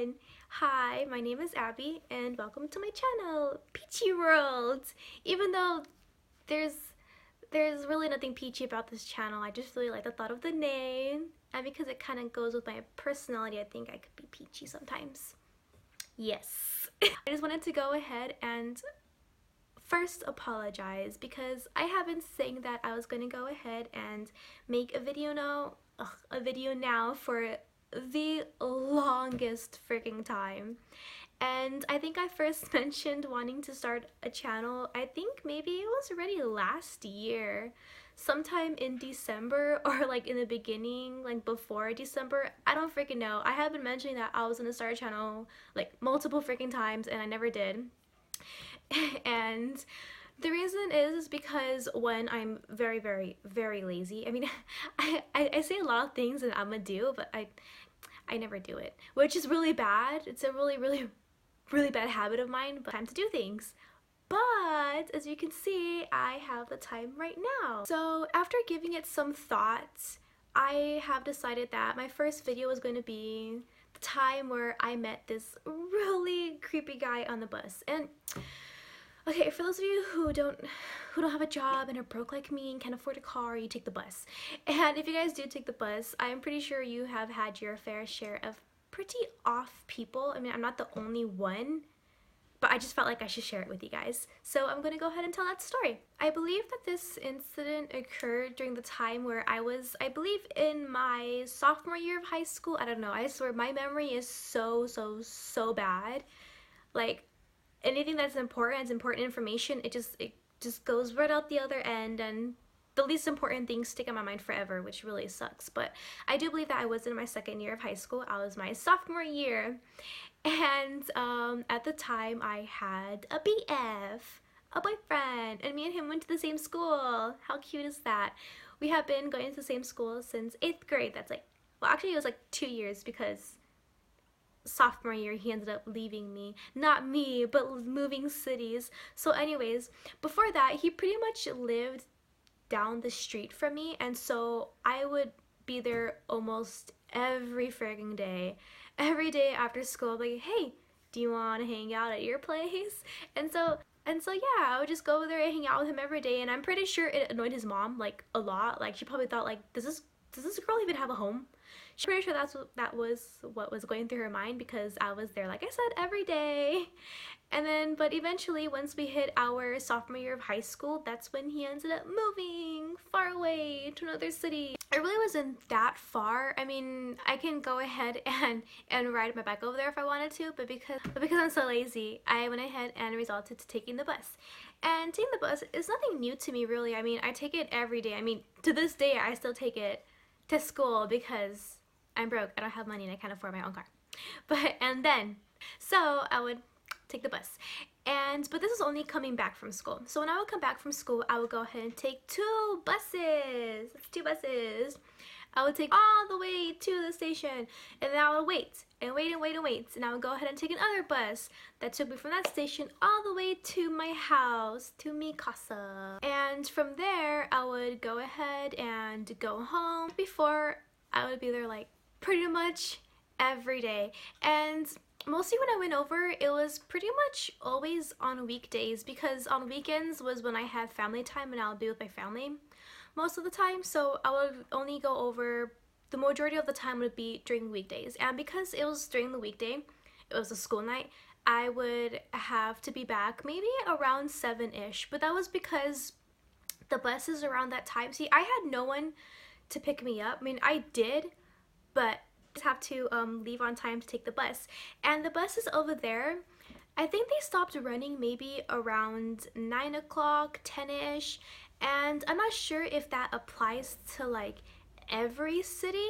everyone! Hi, my name is Abby and welcome to my channel, Peachy World! Even though there's really nothing peachy about this channel, I just really like the thought of the name, and because it kind of goes with my personality, I think I could be peachy sometimes. Yes! I just wanted to go ahead and first apologize because I have been saying that I was going to go ahead and make a video now for the longest freaking time. And I think I first mentioned wanting to start a channel, I think maybe it was already last year, sometime in December or like in the beginning, like before December. I don't freaking know. I have been mentioning that I was gonna start a channel like multiple freaking times and I never did. And the reason is because when I'm very, very, very lazy. I mean, I say a lot of things that I'm gonna do, but I never do it, which is really bad. It's a really, really, really bad habit of mine, but time to do things. But as you can see, I have the time right now. So after giving it some thought, I have decided that my first video is going to be the time where I met this really creepy guy on the bus. And okay, for those of you who don't have a job and are broke like me and can't afford a car, you take the bus. And if you guys do take the bus, I'm pretty sure you have had your fair share of pretty off people. I mean, I'm not the only one, but I just felt like I should share it with you guys. So I'm gonna go ahead and tell that story. I believe that this incident occurred during the time where I was, I believe, in my sophomore year of high school. I don't know, I swear my memory is so bad. Like, anything that's important, it's important information, it just goes right out the other end, and the least important things stick in my mind forever, which really sucks. But I do believe that I was in my second year of high school. I was my sophomore year, and at the time I had a BF, a boyfriend, and me and him went to the same school. How cute is that? We have been going to the same school since 8th grade. That's like, well, actually it was like 2 years because sophomore year he ended up leaving me. Not me, but moving cities. So anyways, before that he pretty much lived down the street from me, and so I would be there almost every frigging day. Every day after school, like, hey, do you want to hang out at your place? And so yeah, I would just go over there and hang out with him every day, and I'm pretty sure it annoyed his mom like a lot. Like, she probably thought, like, does this girl even have a home? She's pretty sure that was what was going through her mind, because I was there, like I said, every day. And then, but eventually, once we hit our sophomore year of high school, that's when he ended up moving far away to another city. It really wasn't that far. I mean, I can go ahead and ride my bike over there if I wanted to, but because I'm so lazy, I went ahead and resorted to taking the bus. And taking the bus is nothing new to me, really. I mean, I take it every day. I mean, to this day, I still take it to school because I'm broke, I don't have money, and I can't afford my own car. So I would take the bus. But this is only coming back from school. So when I would come back from school, I would go ahead and take two buses. I would take all the way to the station, and then I would wait. And I would go ahead and take another bus that took me from that station all the way to my house, to mi casa. And from there, I would go ahead and go home. Before, I would be there like pretty much every day. And mostly when I went over, it was pretty much always on weekdays, because on weekends was when I had family time and I would be with my family most of the time. So I would only go over, the majority of the time would be during weekdays. And because it was during the weekday, it was a school night, I would have to be back maybe around 7-ish. But that was because the buses around that time, see, I had no one to pick me up. I mean, I did, but have to leave on time to take the bus. And the bus is over there. I think they stopped running maybe around 9 o'clock, 10-ish, and I'm not sure if that applies to like every city.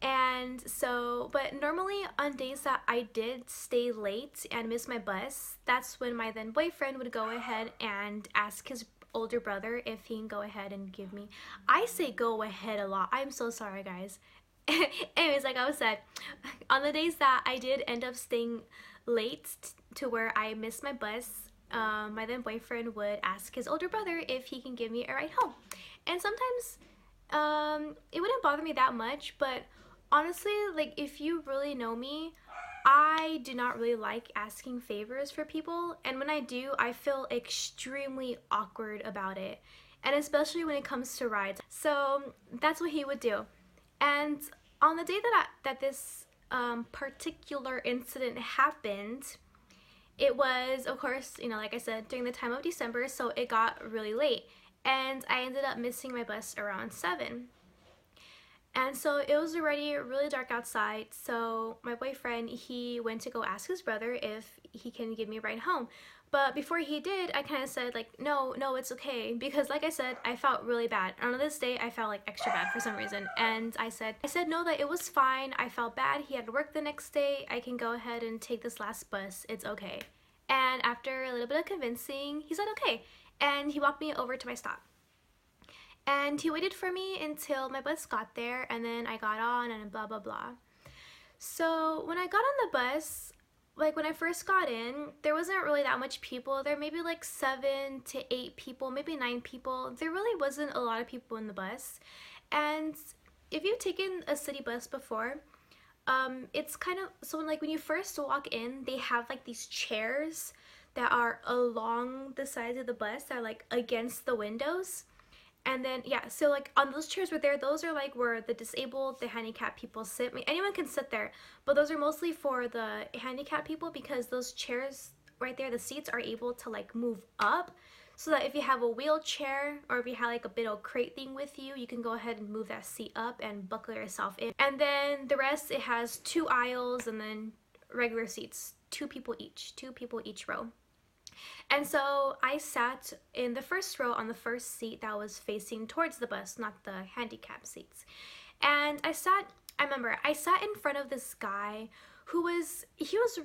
And so, but normally on days that I did stay late and miss my bus, that's when my then boyfriend would go ahead and ask his older brother if he can go ahead and give me, I say go ahead a lot, I'm so sorry guys. Anyways, like I was said, on the days that I did end up staying late to where I missed my bus, my then boyfriend would ask his older brother if he can give me a ride home. And sometimes it wouldn't bother me that much, but honestly, like, if you really know me, I do not really like asking favors for people, and when I do, I feel extremely awkward about it, and especially when it comes to rides. So that's what he would do. And on the day that this particular incident happened, it was, of course, like I said, during the time of December, so it got really late, and I ended up missing my bus around 7. And so it was already really dark outside, so my boyfriend, he went to go ask his brother if he can give me a ride home. But before he did, I kind of said, like, no, it's okay. Because like I said, I felt really bad. And on this day, I felt like extra bad for some reason. And I said no, that it was fine. I felt bad. He had to work the next day. I can go ahead and take this last bus. It's okay. And after a little bit of convincing, he said okay. And he walked me over to my stop. And he waited for me until my bus got there, and then I got on and blah, blah, blah. So when I got on the bus, like when I first got in, there wasn't really that much people. There may be like 7 to 8 people, maybe 9 people. There really wasn't a lot of people in the bus. And if you've taken a city bus before, it's kind of, so like when you first walk in, they have like these chairs that are along the sides of the bus that are like against the windows. And then, yeah, so like on those chairs were there, those are like where the disabled, the handicapped people sit. I mean, anyone can sit there, but those are mostly for the handicapped people, because those chairs right there, the seats are able to like move up, so that if you have a wheelchair or if you have like a big old crate thing with you, you can go ahead and move that seat up and buckle yourself in. And then the rest, it has 2 aisles and then regular seats, 2 people each row. And so I sat in the first row on the first seat that was facing towards the bus, not the handicap seats. And I remember I sat in front of this guy he was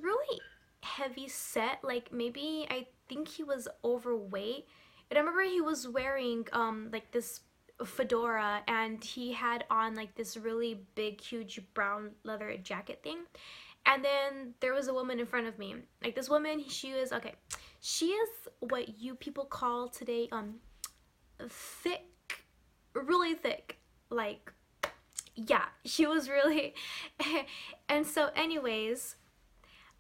really heavy set, like maybe I think he was overweight. And I remember he was wearing like this fedora, and he had on like this really big, huge brown leather jacket thing. And then there was a woman in front of me. Like this woman, she is what you people call today thick, really thick. Like, yeah, she was really and so anyways,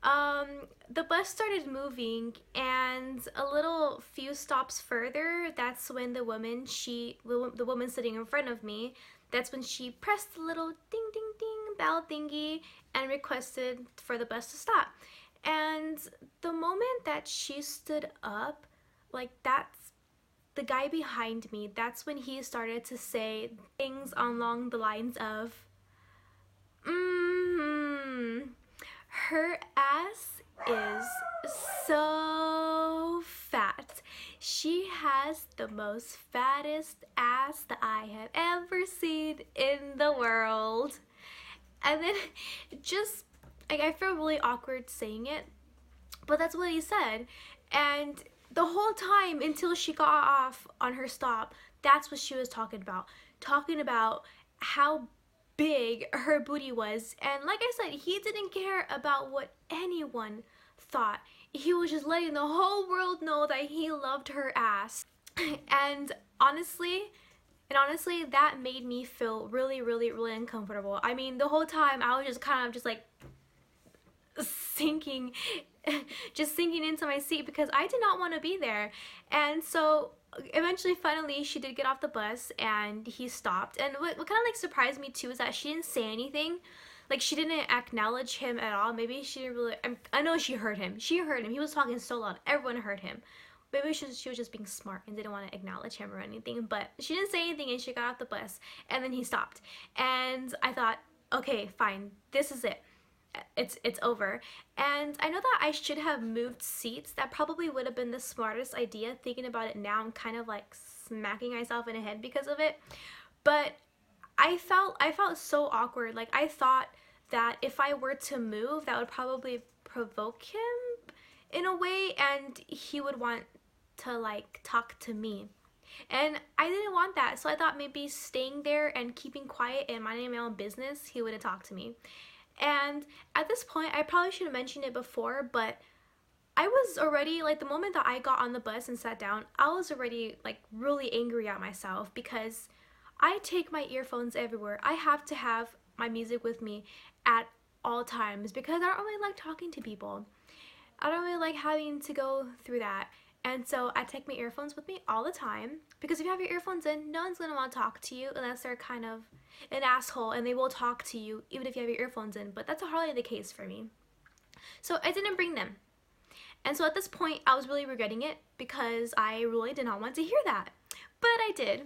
the bus started moving, and a few stops further, that's when the woman sitting in front of me, that's when she pressed the little ding ding ding bell thingy and requested for the bus to stop. And the moment that she stood up, like that's the guy behind me, that's when he started to say things along the lines of, her ass is so fat. She has the most fattest ass that I have ever seen in the world. And then just, like, I feel really awkward saying it, but that's what he said. And the whole time until she got off on her stop, that's what she was talking about how big her booty was. And like I said, he didn't care about what anyone thought. He was just letting the whole world know that he loved her ass. And honestly, that made me feel really, really, really uncomfortable. I mean, the whole time I was just kind of just like sinking into my seat, because I did not want to be there. And so eventually, finally, she did get off the bus and he stopped. And what kind of like surprised me too is that she didn't say anything. Like, she didn't acknowledge him at all. Maybe she didn't really, I know she heard him. He was talking so loud, everyone heard him. Maybe she was just being smart and didn't want to acknowledge him or anything. But she didn't say anything, and she got off the bus, and then he stopped. And I thought, okay, fine, this is it. It's over. And I know that I should have moved seats. That probably would have been the smartest idea. Thinking about it now, I'm kind of like smacking myself in the head because of it. But I felt so awkward. Like, I thought that if I were to move, that would probably provoke him in a way, and he would want to like talk to me. And I didn't want that, so I thought maybe staying there and keeping quiet and minding my own business, he would have talked to me. And at this point, I probably should have mentioned it before, but I was already, like, the moment that I got on the bus and sat down, I was already like really angry at myself, because I take my earphones everywhere. I have to have my music with me at all times because I don't really like talking to people. I don't really like having to go through that. And so I take my earphones with me all the time because if you have your earphones in, no one's going to want to talk to you unless they're kind of an asshole, and they will talk to you even if you have your earphones in, but that's hardly the case for me. So I didn't bring them. And so at this point, I was really regretting it because I really did not want to hear that. But I did.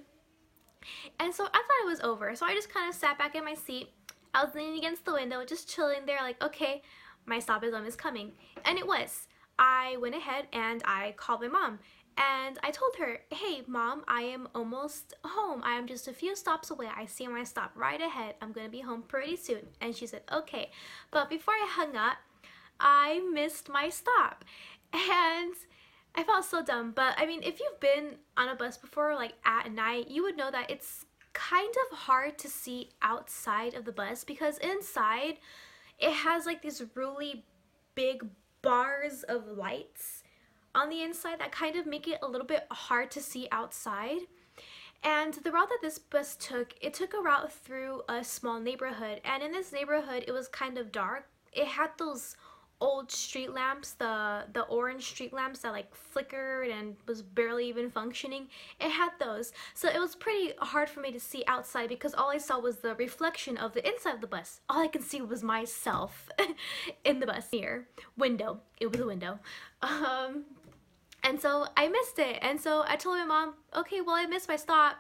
And so I thought it was over. So I just kind of sat back in my seat. I was leaning against the window, just chilling there like, okay, my stop is coming. And it was. I went ahead and I called my mom. And I told her, hey, Mom, I am almost home. I am just a few stops away. I see my stop right ahead. I'm going to be home pretty soon. And she said, okay. But before I hung up, I missed my stop. And I felt so dumb. But I mean, if you've been on a bus before, like at night, you would know that it's kind of hard to see outside of the bus because inside it has like these really big bars of lights on the inside that kind of make it a little bit hard to see outside. And the route that this bus took, it took a route through a small neighborhood, and in this neighborhood it was kind of dark. It had those old street lamps, the orange street lamps that like flickered and was barely even functioning. It had those, so it was pretty hard for me to see outside because all I saw was the reflection of the inside of the bus. All I could see was myself in the bus mirror window. It was a window. And so I missed it, and so I told my mom, okay, well, I missed my stop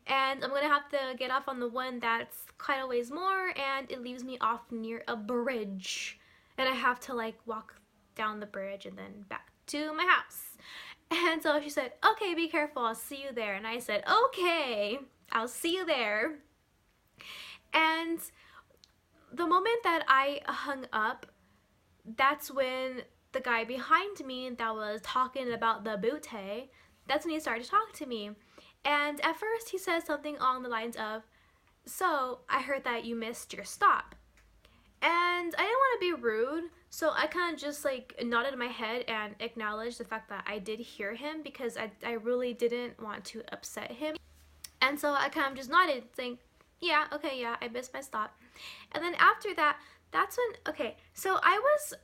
and I'm gonna have to get off on the one that's quite a ways more, and it leaves me off near a bridge. And I have to like walk down the bridge and then back to my house. And so she said, okay, be careful, I'll see you there. And I said, okay, I'll see you there. And the moment that I hung up, that's when the guy behind me that was talking about the butte, that's when he started to talk to me. And at first he said something along the lines of, so I heard that you missed your stop. And I didn't want to be rude, so I kind of just like nodded my head and acknowledged the fact that I did hear him because I really didn't want to upset him. And so I kind of just nodded, saying, yeah, okay, yeah, I missed my stop. And then after that, that's when, okay, so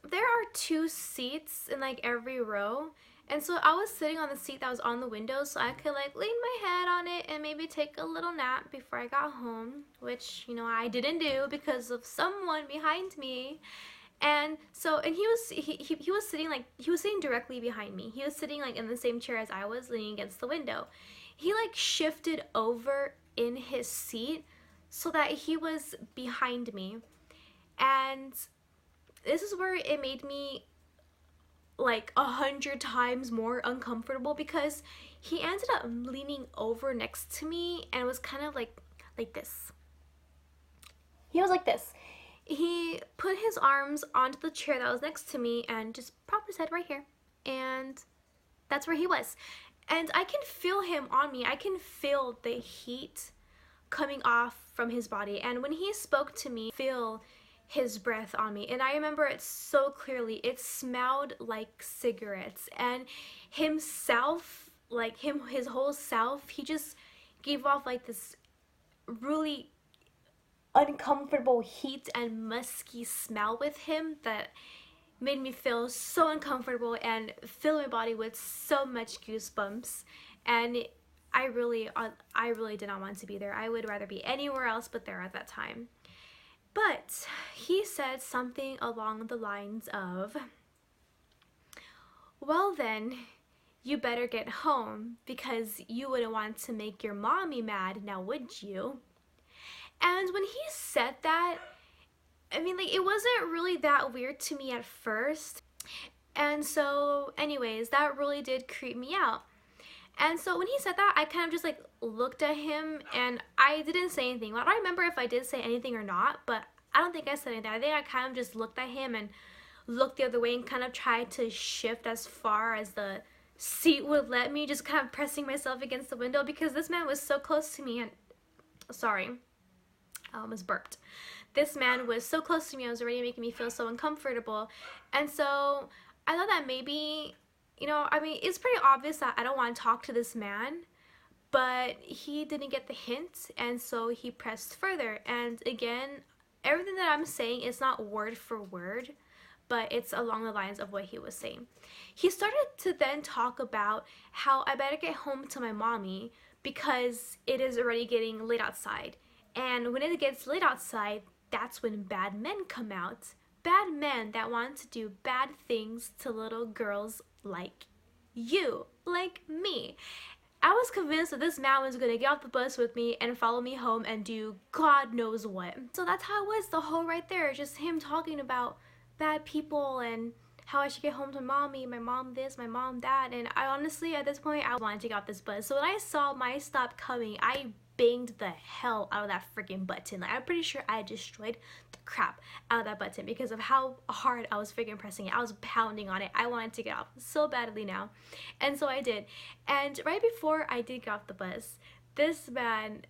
there are 2 seats in like every row. And so I was sitting on the seat that was on the window so I could like lean my head on it and maybe take a little nap before I got home, which, you know, I didn't do because of someone behind me. And so, and he was sitting directly behind me. He was sitting like in the same chair as I was, leaning against the window. He like shifted over in his seat so that he was behind me. And this is where it made me like 100 times more uncomfortable because he ended up leaning over next to me and was kind of like this. He was like this. He put his arms onto the chair that was next to me and just propped his head right here, and that's where he was. And I can feel him on me. I can feel the heat coming off from his body, and when he spoke to me, feel his breath on me, and I remember it so clearly. It smelled like cigarettes, and himself, like his whole self, he just gave off like this really uncomfortable heat and musky smell with him that made me feel so uncomfortable and fill my body with so much goosebumps. And I really did not want to be there. I would rather be anywhere else but there at that time. But he said something along the lines of, well then, you better get home because you wouldn't want to make your mommy mad, now would you? And when he said that, I mean, like, it wasn't really that weird to me at first. And so anyways, that really did creep me out. And so when he said that, I kind of just like looked at him and I didn't say anything. Well, I don't remember if I did say anything or not, but I don't think I said anything. I think I kind of just looked at him and looked the other way and kind of tried to shift as far as the seat would let me, just kind of pressing myself against the window because this man was so close to me. And sorry, I almost burped. This man was so close to me, it was already making me feel so uncomfortable. And so I thought that maybe, you know, I mean, it's pretty obvious that I don't want to talk to this man, but he didn't get the hint, and so he pressed further. And again, everything that I'm saying is not word for word, but it's along the lines of what he was saying. He started to then talk about how I better get home to my mommy because it is already getting late outside. And when it gets late outside, that's when bad men come out. Bad men that want to do bad things to little girls like you, like me. I was convinced that this man was gonna get off the bus with me and follow me home and do God knows what. So that's how it was the whole right there, just him talking about bad people and how I should get home to mommy, my mom this, my mom that, and I honestly at this point I wanted to get off this bus. So when I saw my stop coming, I banged the hell out of that freaking button. Like, I'm pretty sure I destroyed the crap out of that button because of how hard I was freaking pressing it. I was pounding on it. I wanted to get off so badly now. And so I did. And right before I did get off the bus, this man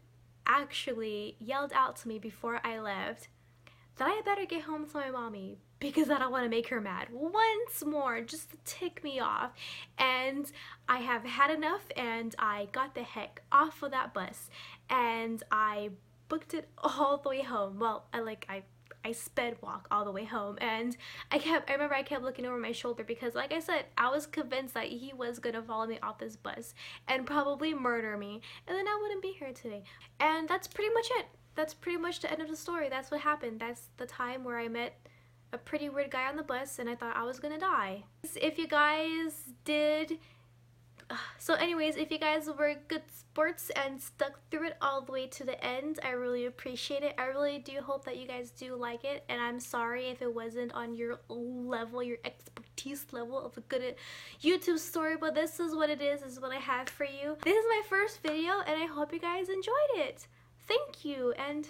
actually yelled out to me before I left that I better get home to my mommy because I don't want to make her mad once more, just to tick me off. And I have had enough, and I got the heck off of that bus and I booked it all the way home. Well, I sped walk all the way home, and I remember I kept looking over my shoulder because, like I said, I was convinced that he was gonna follow me off this bus and probably murder me, and then I wouldn't be here today. And that's pretty much it. That's pretty much the end of the story. That's what happened. That's the time where I met a pretty weird guy on the bus and I thought I was gonna die. If you guys did... So anyways, if you guys were good sports and stuck through it all the way to the end, I really appreciate it. I really do hope that you guys do like it, and I'm sorry if it wasn't on your level, your expertise level of a good YouTube story, but this is what it is. This is what I have for you. This is my first video and I hope you guys enjoyed it. Thank you, and